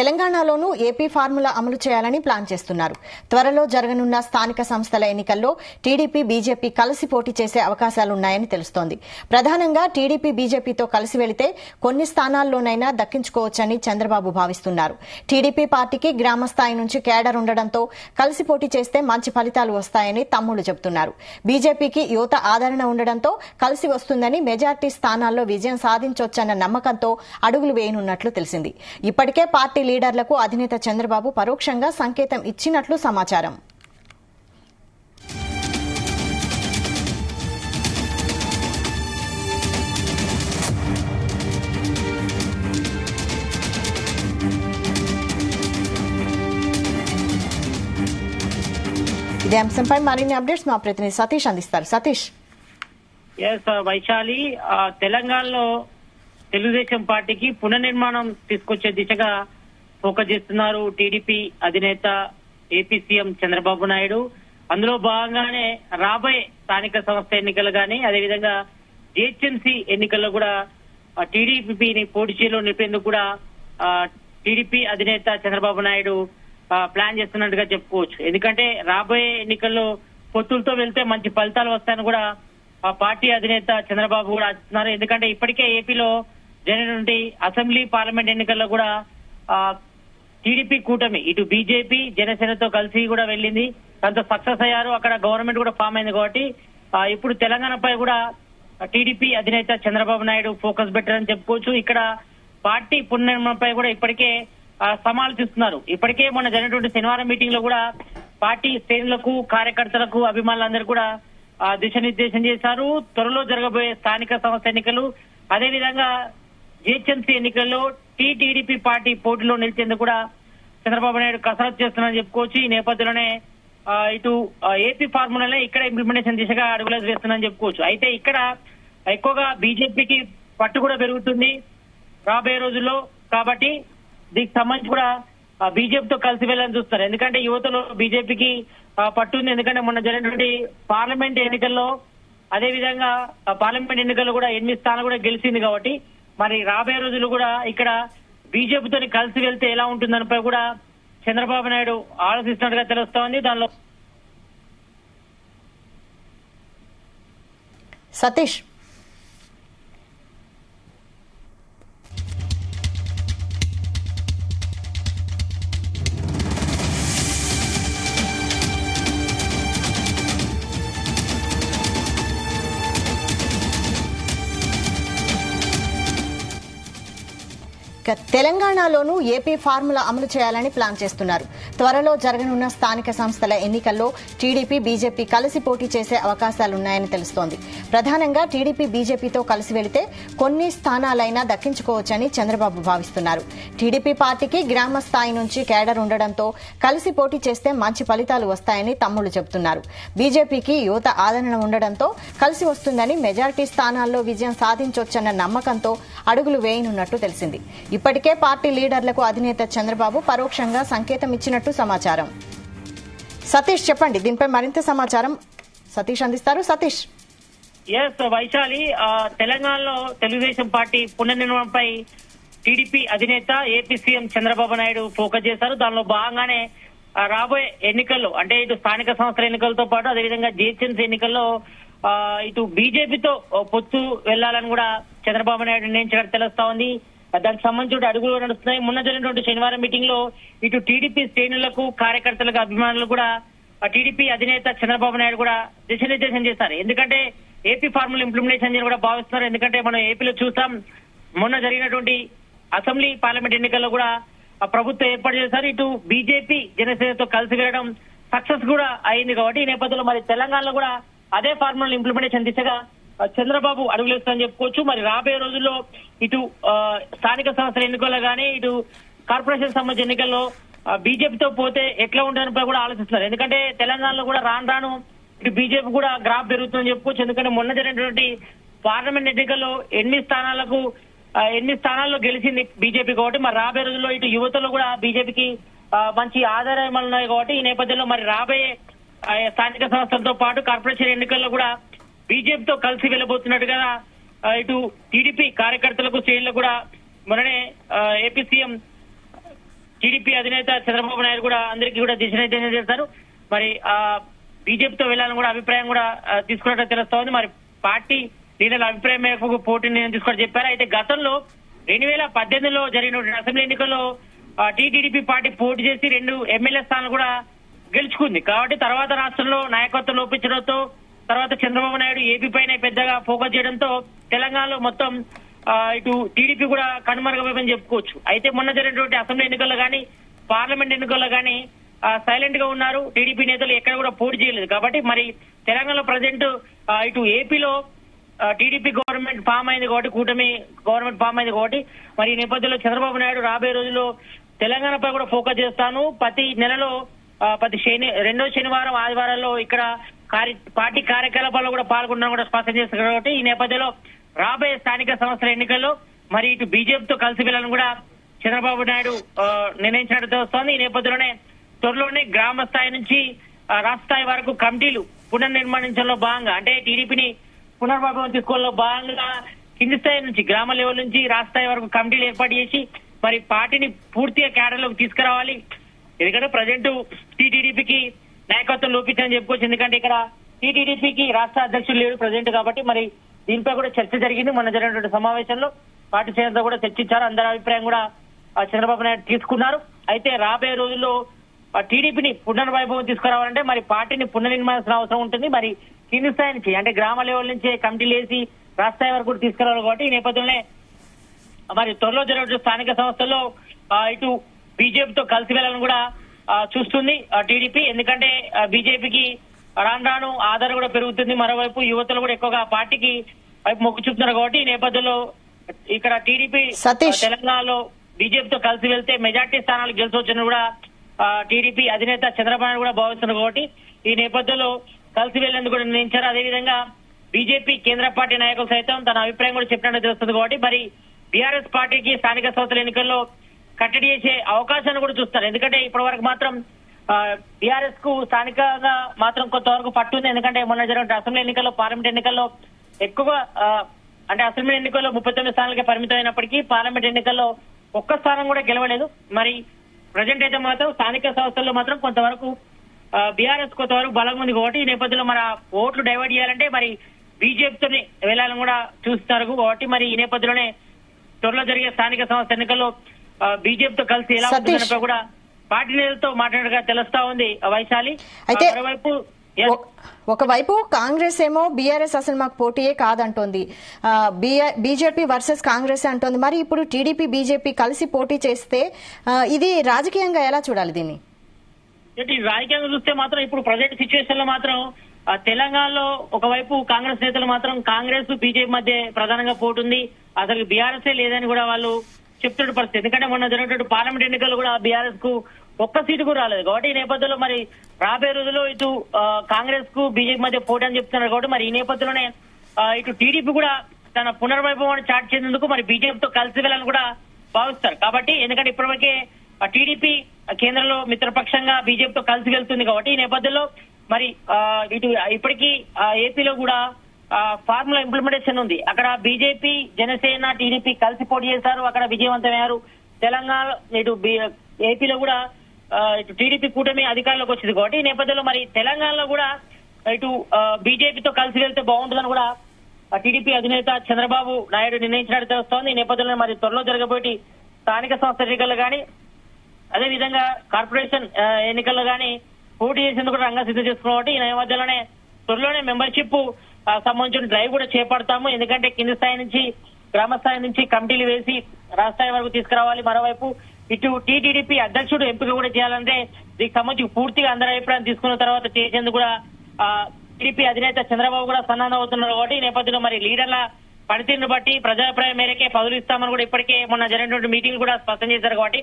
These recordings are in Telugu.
తెలంగాణలోనూ ఏపీ ఫార్ములా అమలు చేయాలని ప్లాన్ చేస్తున్నారు. త్వరలో జరగనున్న స్థానిక సంస్థల ఎన్నికల్లో టీడీపీ బీజేపీ కలిసి పోటీ చేసే అవకాశాలున్నాయని తెలుస్తోంది. ప్రధానంగా టీడీపీ బీజేపీతో కలిసి వెళితే కొన్ని స్థానాల్లోనైనా దక్కించుకోవచ్చని చంద్రబాబు భావిస్తున్నారు. టీడీపీ పార్టీకి గ్రామ స్థాయి నుంచి కేడర్ ఉండడంతో కలిసి పోటీ చేస్తే మంచి ఫలితాలు వస్తాయని తమ్ముళ్లు చెబుతున్నారు. బీజేపీకి యువత ఆదరణ ఉండడంతో కలిసి వస్తుందని, మెజార్టీ స్థానాల్లో విజయం సాధించొచ్చన్న నమ్మకంతో అడుగులు వేయనున్నట్లు తెలిసింది. ఇప్పటికే పార్టీ లీడర్లకు అధినేత చంద్రబాబు పరోక్షంగా సంకేతం ఇచ్చినట్లు సమాచారం. ఇదే అంశంపై మరిన్ని అప్డేట్స్ మా ప్రతినిధి సతీష్ అందిస్తారు. సతీష్. వైశాలి, తెలంగాణలో తెలుగుదేశం పార్టీకి పునర్నిర్మాణం తీసుకొచ్చే దిశగా ఫోకస్ చేస్తున్నారు టీడీపీ అధినేత ఏపీ సీఎం చంద్రబాబు నాయుడు. అందులో భాగంగానే రాబోయే స్థానిక సంస్థ ఎన్నికలు గానీ, అదేవిధంగా జిహెచ్ఎంసీ ఎన్నికల్లో కూడా టీడీపీని పోటీలో నిలిపేందుకు కూడా టీడీపీ అధినేత చంద్రబాబు నాయుడు ప్లాన్ చేస్తున్నట్టుగా చెప్పుకోవచ్చు. ఎందుకంటే రాబోయే ఎన్నికల్లో పొత్తులతో వెళ్తే మంచి ఫలితాలు వస్తాయని కూడా పార్టీ అధినేత చంద్రబాబు కూడా ఆశిస్తున్నారు. ఎందుకంటే ఇప్పటికే ఏపీలో జరిగినటువంటి అసెంబ్లీ, పార్లమెంట్ ఎన్నికల్లో కూడా టీడీపీ కూటమి ఇటు బీజేపీ, జనసేనతో కలిసి కూడా వెళ్ళింది. దాంతో సక్సెస్ అయ్యారు. అక్కడ గవర్నమెంట్ కూడా ఫామ్ అయింది. కాబట్టి ఇప్పుడు తెలంగాణపై కూడా టీడీపీ అధినేత చంద్రబాబు నాయుడు ఫోకస్ పెట్టారని చెప్పుకోవచ్చు. ఇక్కడ పార్టీ పునర్నిర్మాణంపై కూడా ఇప్పటికే సమాలోచిస్తున్నారు. ఇప్పటికే మొన్న జరిగినటువంటి శనివారం మీటింగ్ లో కూడా పార్టీ శ్రేణులకు, కార్యకర్తలకు, అభిమానులందరూ కూడా దిశానిర్దేశం చేశారు. త్వరలో జరగబోయే స్థానిక సంస్థ ఎన్నికలు, అదేవిధంగా జిహెచ్ఎంసీ ఎన్నికల్లో టీడీపీ పార్టీ పోటీలో నిలిచేందుకు కూడా చంద్రబాబు నాయుడు కసరత్తు చేస్తున్నారని చెప్పుకోవచ్చు. ఈ నేపథ్యంలోనే ఇటు ఏపీ ఫార్ములానే ఇక్కడ ఇంప్లిమెంటేషన్ దిశగా అడుగులు వేస్తున్నారని చెప్పుకోవచ్చు. అయితే ఇక్కడ ఎక్కువగా బీజేపీకి పట్టు కూడా పెరుగుతుంది రాబోయే రోజుల్లో. కాబట్టి దీనికి సంబంధించి కూడా బీజేపీతో కలిసి వెళ్ళాలని చూస్తారు. ఎందుకంటే యువతలో బీజేపీకి పట్టుంది. ఎందుకంటే మొన్న జరిగినటువంటి పార్లమెంట్ ఎన్నికల్లో, అదేవిధంగా పార్లమెంట్ ఎన్నికల్లో కూడా 8 స్థానాలు కూడా గెలిచింది. కాబట్టి మరి రాబోయే రోజులు కూడా ఇక్కడ బీజేపీతో కలిసి వెళ్తే ఎలా ఉంటుందనిపై కూడా చంద్రబాబు నాయుడు ఆలోచిస్తున్నట్టుగా తెలుస్తోంది. దానిలో సతీష్. తెలంగాణలోనూ ఏపీ ఫార్ములా అమలు చేయాలని ప్లాన్ చేస్తున్నారు. త్వరలో జరగనున్న స్థానిక సంస్థల ఎన్నికల్లో టీడీపీ బీజేపీ కలిసి పోటీ చేసే అవకాశాలున్నాయని తెలుస్తోంది. ప్రధానంగా టీడీపీ బీజేపీతో కలిసి వెళితే కొన్ని స్థానాలైనా దక్కించుకోవచ్చని చంద్రబాబు భావిస్తున్నారు. టీడీపీ పార్టీకి గ్రామ స్థాయి నుంచి కేడర్ ఉండడంతో కలిసి పోటీ చేస్తే మంచి ఫలితాలు వస్తాయని తమ్ముళ్లు చెబుతున్నారు. బీజేపీకి యువత ఆదరణ ఉండడంతో కలిసి వస్తుందని, మెజారిటీ స్థానాల్లో విజయం సాధించొచ్చన్న నమ్మకంతో అడుగులు వేయనున్నట్టు తెలిసింది. ఇప్పటికే పార్టీ లీడర్లకు అధినేత చంద్రబాబు పరోక్షంగా సంకేతం ఇచ్చినట్టు సమాచారం. సతీష్, చెప్పండి, దీనిపై మరింత సమాచారం సతీష్ అందిస్తారు. సతీష్. వైశాలి, తెలంగాణలో తెలుగుదేశం పార్టీ పునర్నిర్మాణంపై టీడీపీ అధినేత AP CM Chandrababu Naidu focus చేశారు. దానిలో భాగంగానే రాబోయే ఎన్నికల్లో, అంటే ఇటు స్థానిక సంస్థల ఎన్నికలతో పాటు అదేవిధంగా జిహెచ్ఎంసీ ఎన్నికల్లో ఇటు బీజేపీతో పొత్తు వెళ్లాలని కూడా చంద్రబాబు నాయుడు నిర్ణయించినట్టు తెలుస్తా ఉంది. దానికి సంబంధించి అడుగులు నడుస్తున్నాయి. మొన్న జరిగినటువంటి శనివారం మీటింగ్ లో ఇటు టీడీపీ శ్రేణులకు, కార్యకర్తలకు, అభిమానులు కూడా టీడీపీ అధినేత చంద్రబాబు నాయుడు కూడా దిశానిర్దేశం చేశారు. ఎందుకంటే ఏపీ ఫార్ములా ఇంప్లిమెంటేషన్ కూడా భావిస్తున్నారు. ఎందుకంటే మనం ఏపీలో చూసాం, మొన్న జరిగినటువంటి అసెంబ్లీ, పార్లమెంట్ ఎన్నికల్లో కూడా ప్రభుత్వం ఏర్పాటు చేశారు. ఇటు బీజేపీ, జనసేనతో కలిసి వెళ్ళడం సక్సెస్ కూడా అయింది. కాబట్టి ఈ నేపథ్యంలో మరి తెలంగాణలో కూడా అదే ఫార్ములా ఇంప్లిమెంటేషన్ దిశగా చంద్రబాబు అడుగులేస్తారని చెప్పుకోవచ్చు. మరి రాబోయే రోజుల్లో ఇటు స్థానిక సంస్థల ఎన్నికల్లో గానీ, ఇటు కార్పొరేషన్ సంబంధించిన ఎన్నికల్లో బీజేపీతో పోతే ఎట్లా ఉంటుందని కూడా ఆలోచిస్తున్నారు. ఎందుకంటే తెలంగాణలో కూడా రాను ఇటు బీజేపీ కూడా గ్రాఫ్ పెరుగుతుందని చెప్పుకోవచ్చు. ఎందుకంటే మొన్న జరిగినటువంటి పార్లమెంట్ ఎన్నికల్లో 8 స్థానాల్లో గెలిచింది బీజేపీ. కాబట్టి మరి రాబోయే రోజుల్లో ఇటు యువతలో కూడా బీజేపీకి మంచి ఆధారాలు ఉన్నాయి. కాబట్టి ఈ నేపథ్యంలో మరి రాబోయే స్థానిక సంస్థలతో పాటు కార్పొరేషన్ ఎన్నికల్లో కూడా బీజేపీతో కలిసి వెళ్లబోతున్నట్టుగా ఇటు టీడీపీ కార్యకర్తలకు శ్రేణులకు కూడా మొన్ననే ఏపీ సీఎం టీడీపీ అధినేత చంద్రబాబు నాయుడు కూడా అందరికీ కూడా దిశానిర్దేశం చేశారు. మరి బీజేపీతో వెళ్లాలని కూడా అభిప్రాయం కూడా తీసుకున్నట్టు తెలుస్తోంది. మరి పార్టీ లీడర్ల అభిప్రాయం మేరకు పోటీని తీసుకొని చెప్పారు. అయితే గతంలో 2018లో జరిగిన అసెంబ్లీ ఎన్నికల్లో టీడీపీ పార్టీ పోటీ చేసి 2 ఎమ్మెల్యే స్థానాలు కూడా గెలుచుకుంది. కాబట్టి తర్వాత రాష్ట్రంలో నాయకత్వం లోపించడంతో తర్వాత చంద్రబాబు నాయుడు ఏపీ పైన పెద్దగా ఫోకస్ చేయడంతో తెలంగాణలో మొత్తం ఇటు టీడీపీ కూడా కనుమరుగైపోయిందని చెప్పుకోవచ్చు. అయితే మొన్న జరిగినటువంటి అసెంబ్లీ ఎన్నికల్లో కానీ పార్లమెంట్ ఎన్నికల్లో కానీ సైలెంట్ గా ఉన్నారు. టీడీపీ నేతలు ఎక్కడ కూడా పోటీ చేయలేదు. కాబట్టి మరి తెలంగాణలో ప్రజెంట్ ఇటు ఏపీలో టీడీపీ గవర్నమెంట్ ఫామ్ అయింది కాబట్టి, కూటమి గవర్నమెంట్ ఫామ్ అయింది కాబట్టి మరి ఈ నేపథ్యంలో చంద్రబాబు నాయుడు రాబోయే రోజుల్లో తెలంగాణపై కూడా ఫోకస్ చేస్తాను. ప్రతి నెలలో ప్రతి రెండో శనివారం ఆదివారాల్లో ఇక్కడ పార్టీ కార్యకలాపాల్లో కూడా పాల్గొన్నాను కూడా స్పష్టం చేస్తారు. కాబట్టి ఈ నేపథ్యంలో రాబోయే స్థానిక సంస్థల ఎన్నికల్లో మరి ఇటు బీజేపీతో కలిసి వెళ్లాలని కూడా చంద్రబాబు నాయుడు నిర్ణయించినట్టు తెలుస్తోంది. ఈ నేపథ్యంలోనే త్వరలోనే గ్రామ స్థాయి నుంచి రాష్ట్ర స్థాయి వరకు కమిటీలు పునర్నిర్మాణించడంలో భాగంగా, అంటే టీడీపీని పునర్వైభవం తీసుకోవడంలో భాగంగా కింది స్థాయి నుంచి గ్రామ లెవెల్ నుంచి రాష్ట్ర స్థాయి వరకు కమిటీలు ఏర్పాటు చేసి మరి పార్టీని పూర్తిగా క్యాడర్లోకి తీసుకురావాలి. ఎందుకంటే ప్రజెంట్ టీడీపీకి నాయకత్వం లోపించని చెప్పుకోవచ్చు. ఎందుకంటే ఇక్కడ టీడీపీకి రాష్ట్ర అధ్యక్షులు లేడు ప్రజెంట్. కాబట్టి మరి దీనిపై కూడా చర్చ జరిగింది. మొన్న జరిగినటువంటి సమావేశంలో పార్టీ శ్రేణులతో కూడా చర్చించారు. అందరి అభిప్రాయం కూడా చంద్రబాబు నాయుడు తీసుకున్నారు. అయితే రాబోయే రోజుల్లో టీడీపీని పునర్వైభవం తీసుకురావాలంటే మరి పార్టీని పునర్నిర్మాణాల్సిన అవసరం ఉంటుంది. మరి కింది స్థాయి నుంచి అంటే గ్రామ లెవెల్ నుంచి కమిటీలు వేసి రాష్ట్ర స్థాయి వరకు కూడా తీసుకురావాలి. కాబట్టి ఈ నేపథ్యంలోనే మరి త్వరలో జరిగే స్థానిక సంస్థల్లో ఇటు బీజేపీతో కలిసి వెళ్లాలని కూడా చూస్తుంది టీడీపీ. ఎందుకంటే బీజేపీకి రాను రాను ఆధారం కూడా పెరుగుతుంది. మరోవైపు యువతలు కూడా ఎక్కువగా పార్టీకి వైపు మొగ్గు చూపుతున్నారు. కాబట్టి ఈ నేపథ్యంలో ఇక్కడ టీడీపీ తెలంగాణలో బీజేపీతో కలిసి వెళ్తే మెజార్టీ స్థానాలు గెలిచవచ్చని కూడా టీడీపీ అధినేత చంద్రబాబు నాయుడు కూడా భావిస్తున్నారు. కాబట్టి ఈ నేపథ్యంలో కలిసి వెళ్లేందుకు కూడా నిర్ణయించారు. అదేవిధంగా బీజేపీ కేంద్ర పార్టీ నాయకులు సైతం తన అభిప్రాయం కూడా చెప్పినట్టు తెలుస్తుంది. కాబట్టి మరి బీఆర్ఎస్ పార్టీకి స్థానిక సంస్థల ఎన్నికల్లో కట్టడి చేసే అవకాశాన్ని కూడా చూస్తారు. ఎందుకంటే ఇప్పటి వరకు మాత్రం బీఆర్ఎస్ కు స్థానికంగా మాత్రం కొంతవరకు పట్టుంది. ఎందుకంటే మొన్న జరిగిన అసెంబ్లీ ఎన్నికల్లో పార్లమెంట్ ఎన్నికల్లో ఎక్కువ అంటే అసెంబ్లీ ఎన్నికల్లో 39 స్థానాలకే పరిమితం అయినప్పటికీ పార్లమెంట్ ఎన్నికల్లో ఒక్క స్థానం కూడా గెలవలేదు. మరి ప్రజెంట్ అయితే మాత్రం స్థానిక సంస్థల్లో మాత్రం కొంతవరకు బీఆర్ఎస్ కొంతవరకు బలం ఉంది. కాబట్టి ఈ నేపథ్యంలో మన ఓట్లు డైవర్ట్ చేయాలంటే మరి బీజేపీతోనే వెళ్లాలని కూడా చూస్తారు. కాబట్టి మరి ఈ నేపథ్యంలోనే త్వరలో జరిగే స్థానిక సంస్థ ఎన్నికల్లో బీజేపీతో కలిసి ఎలా ఉంటుందనే కూడా పార్టీ నేతలతో మాట్లాడగా తెలుస్తా ఉంది వైశాలి. అయితే ఒకవైపు కాంగ్రెస్ ఏమో బీఆర్ఎస్ అసలు మాకు పోటీయే కాదంటోంది, బీజేపీ వర్సెస్ కాంగ్రెస్ అంటోంది. మరి ఇప్పుడు టీడీపీ బీజేపీ కలిసి పోటీ చేస్తే ఇది రాజకీయంగా ఎలా చూడాలి దీన్ని? రాజకీయంగా చూస్తే మాత్రం ఇప్పుడు ప్రజెంట్ సిచ్యువేషన్ లో మాత్రం తెలంగాణలో ఒకవైపు కాంగ్రెస్ నేతలు మాత్రం కాంగ్రెస్ బీజేపీ మధ్య ప్రధానంగా పోటుంది. అసలు బీఆర్ఎస్ లేదని కూడా వాళ్ళు చెప్తున్న పరిస్థితి. ఎందుకంటే మొన్న జరిగినటువంటి పార్లమెంట్ ఎన్నికలు కూడా బీఆర్ఎస్ కు ఒక్క సీటు కూడా రాలేదు. కాబట్టి ఈ నేపథ్యంలో మరి రాబోయే రోజుల్లో ఇటు కాంగ్రెస్ కు బీజేపీ మధ్య పోటీ అని చెప్తున్నారు. కాబట్టి మరి ఈ నేపథ్యంలోనే ఇటు టీడీపీ కూడా తన పునర్వైభవాన్ని చాటు చేసేందుకు మరి బీజేపీతో కలిసి వెళ్ళాలని కూడా భావిస్తారు. కాబట్టి ఎందుకంటే ఇప్పటివరకే టీడీపీ కేంద్రంలో మిత్రపక్షంగా బీజేపీతో కలిసి వెళ్తుంది. కాబట్టి ఈ నేపథ్యంలో మరి ఇటు ఇప్పటికీ ఏపీలో కూడా ఫార్ములా ఇంప్లిమెంటేషన్ ఉంది. అక్కడ బీజేపీ జనసేన టీడీపీ కలిసి పోటీ చేశారు, అక్కడ విజయవంతమయ్యారు. తెలంగాణ ఇటు ఏపీలో కూడా ఇటు టీడీపీ కూటమి అధికారంలోకి వచ్చింది. కాబట్టి ఈ నేపథ్యంలో మరి తెలంగాణలో కూడా ఇటు బీజేపీతో కలిసి వెళ్తే బాగుంటుందని కూడా టీడీపీ అధినేత చంద్రబాబు నాయుడు నిర్ణయించినట్టు తెలుస్తోంది. ఈ నేపథ్యంలో మరి త్వరలో జరగబోయే స్థానిక సంస్థ ఎన్నికల్లో కానీ అదేవిధంగా కార్పొరేషన్ ఎన్నికల్లో కానీ పోటీ చేసేందుకు రంగం సిద్ధం చేసుకున్నాం. కాబట్టి ఈ నేపథ్యంలోనే త్వరలోనే మెంబర్షిప్ సంబంధించిన డ్రైవ్ కూడా చేపడతాము. ఎందుకంటే కింది స్థాయి నుంచి గ్రామ స్థాయి నుంచి కమిటీలు వేసి రాష్ట్ర స్థాయి వరకు తీసుకురావాలి. మరోవైపు ఇటు టీడీపీ అధ్యక్షుడు ఎంపిక కూడా చేయాలంటే దీనికి సంబంధించి పూర్తిగా అందరి అభిప్రాయం తీసుకున్న తర్వాత చేసేందుకు కూడా టీడీపీ అధినేత చంద్రబాబు కూడా సన్నాహం అవుతున్నారు. కాబట్టి ఈ నేపథ్యంలో మరి లీడర్ల పనితీరును బట్టి ప్రజాభిప్రాయం మేరకే పదవులు ఇస్తామని కూడా ఇప్పటికే మొన్న జరిగినటువంటి మీటింగ్ కూడా స్పష్టం చేశారు. కాబట్టి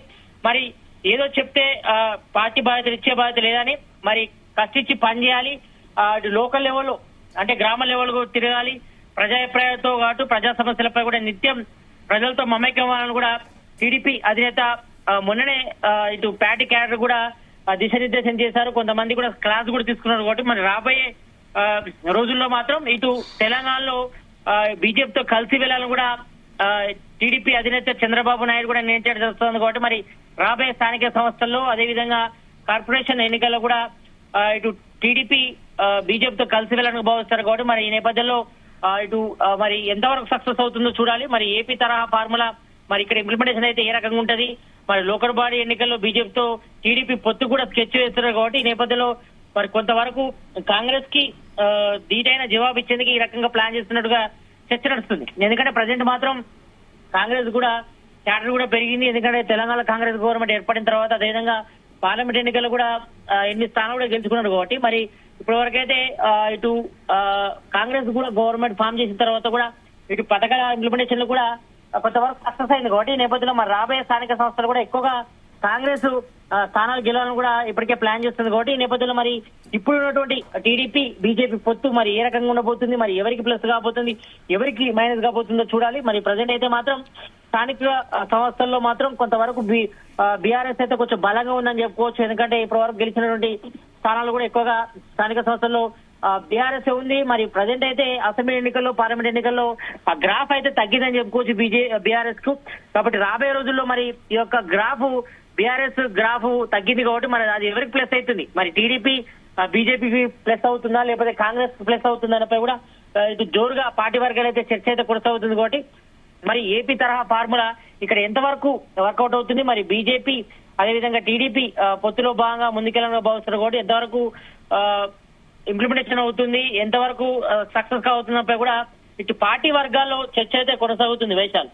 మరి ఏదో చెప్తే పార్టీ బాధ్యతలు ఇచ్చే బాధ్యత లేదని మరి కష్టించి పనిచేయాలి. లోకల్ లెవెల్ అంటే గ్రామ లెవెల్ తిరగాలి. ప్రజాభిప్రాయాలతో పాటు ప్రజా సమస్యలపై కూడా నిత్యం ప్రజలతో మమేకం కూడా టీడీపీ అధినేత మొన్ననే ఇటు పార్టీ క్యాడర్ కూడా దిశానిర్దేశం చేశారు. కొంతమంది కూడా క్లాస్ కూడా తీసుకున్నారు. కాబట్టి మరి రాబోయే రోజుల్లో మాత్రం ఇటు తెలంగాణలో బీజేపీతో కలిసి వెళ్లాలని కూడా టీడీపీ అధినేత చంద్రబాబు నాయుడు కూడా నిర్ణయించడం జరుగుతుంది. కాబట్టి మరి రాబోయే స్థానిక సంస్థల్లో అదేవిధంగా కార్పొరేషన్ ఎన్నికల్లో కూడా ఇటు టీడీపీ బీజేపీతో కలిసి వెళ్ళడానికి భావిస్తారు కాబట్టి మరి ఈ నేపథ్యంలో ఇటు మరి ఎంతవరకు సక్సెస్ అవుతుందో చూడాలి. మరి ఏపీ తరహా ఫార్ములా మరి ఇక్కడ ఇంప్లిమెంటేషన్ అయితే ఏ రకంగా ఉంటది, మరి లోకల్ బాడీ ఎన్నికల్లో బీజేపీతో టీడీపీ పొత్తు కూడా స్కెచ్ వేస్తున్నారు కాబట్టి ఈ నేపథ్యంలో మరి కొంతవరకు కాంగ్రెస్ కి ధీటైన జవాబు ఇచ్చేందుకు ఈ రకంగా ప్లాన్ చేస్తున్నట్టుగా చర్చ నడుస్తుంది. ఎందుకంటే ప్రజెంట్ మాత్రం కాంగ్రెస్ కూడా క్యాడర్ కూడా పెరిగింది. ఎందుకంటే తెలంగాణ కాంగ్రెస్ గవర్నమెంట్ ఏర్పడిన తర్వాత అదేవిధంగా పార్లమెంట్ ఎన్నికల్లో కూడా ఎన్ని స్థానాలు కూడా గెలుచుకున్నారు కాబట్టి మరి ఇప్పటి వరకైతే ఇటు కాంగ్రెస్ కూడా గవర్నమెంట్ ఫామ్ చేసిన తర్వాత కూడా ఇటు పథకాల ఇంప్లిమెంటేషన్ లో కూడా కొంతవరకు సక్సెస్ అయింది కాబట్టి ఈ నేపథ్యంలో మరి రాబోయే స్థానిక సంస్థలు కూడా ఎక్కువగా కాంగ్రెస్ స్థానాలు గెలవాలని కూడా ఇప్పటికే ప్లాన్ చేస్తుంది కాబట్టి ఈ నేపథ్యంలో మరి ఇప్పుడు ఉన్నటువంటి టీడీపీ బీజేపీ పొత్తు మరి ఏ రకంగా ఉండబోతుంది, మరి ఎవరికి ప్లస్ కాబోతుంది, ఎవరికి మైనస్ కాబోతుందో చూడాలి. మరి ప్రజెంట్ అయితే మాత్రం స్థానిక సంస్థల్లో మాత్రం కొంతవరకు బీఆర్ఎస్ అయితే కొంచెం బలంగా ఉందని చెప్పుకోవచ్చు. ఎందుకంటే ఇప్పటి వరకు గెలిచినటువంటి స్థానాలు కూడా ఎక్కువగా స్థానిక సంస్థల్లో బీఆర్ఎస్ ఉంది. మరి ప్రజెంట్ అయితే అసెంబ్లీ ఎన్నికల్లో పార్లమెంట్ ఎన్నికల్లో ఆ గ్రాఫ్ అయితే తగ్గిందని చెప్పుకోవచ్చు బీఆర్ఎస్ కు. కాబట్టి రాబోయే రోజుల్లో మరి ఈ యొక్క గ్రాఫ్ బీఆర్ఎస్ గ్రాఫ్ తగ్గింది కాబట్టి మరి అది ఎవరికి ప్లస్ అవుతుంది, మరి టీడీపీ బీజేపీకి ప్లస్ అవుతుందా లేకపోతే కాంగ్రెస్ ప్లస్ అవుతుందా అనే కూడా ఇటు జోరుగా పార్టీ వర్గాలు అయితే చర్చ అయితే కొనసాగుతుంది. కాబట్టి మరి ఏపీ తరహా ఫార్ములా ఇక్కడ ఎంతవరకు వర్కౌట్ అవుతుంది, మరి బీజేపీ అదేవిధంగా టీడీపీ పొత్తులో భాగంగా ముందుకెళ్ళాలని భావిస్తున్నారు కాబట్టి ఎంతవరకు ఇంప్లిమెంటేషన్ అవుతుంది, ఎంతవరకు సక్సెస్ గా అవుతుందంపై కూడా ఇటు పార్టీ వర్గాల్లో చర్చ అయితే కొనసాగుతుంది. వైశాల్.